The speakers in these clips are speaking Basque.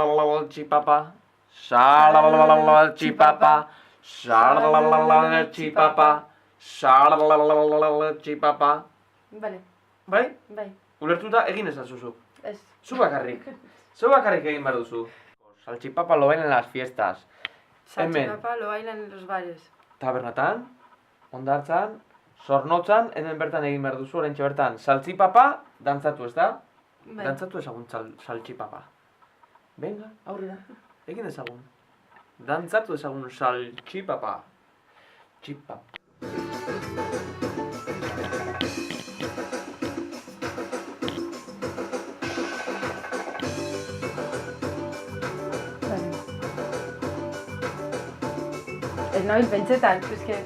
Salchipapa, salchipapa, salchipapa, salchipapa. Bale, Bai? bai, Ulertuta egin ezazuzu. ez. Zu bakarrik. Zu bakarrik egin behar duzu. Salchipapa lo bailan en las fiestas. Hemen, Salchipapa lo bailan en los bares. tabernatan, hondartzan, zornotzan, hemen bertan egin behar duzu, oraintxe bertan. Salchipapa, dantzatu, ez da? Bai. Dantzatu ezagun salchipapa. Venga, aurrera, egin ezagun. Dantzatu ezagun salchipapa. Chipapa. Bale. Ez nabil pentsetan, eske...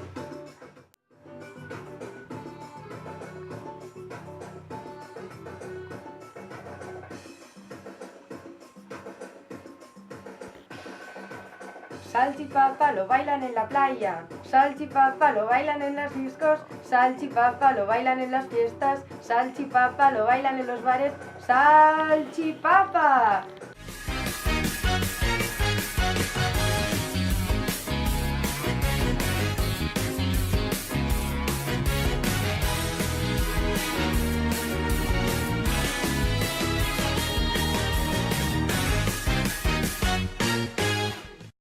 Salchipapa lo bailan en la playa, salchipapa lo bailan en las discos, salchipapa lo bailan en las fiestas, salchipapa lo bailan en los bares, salchipapa.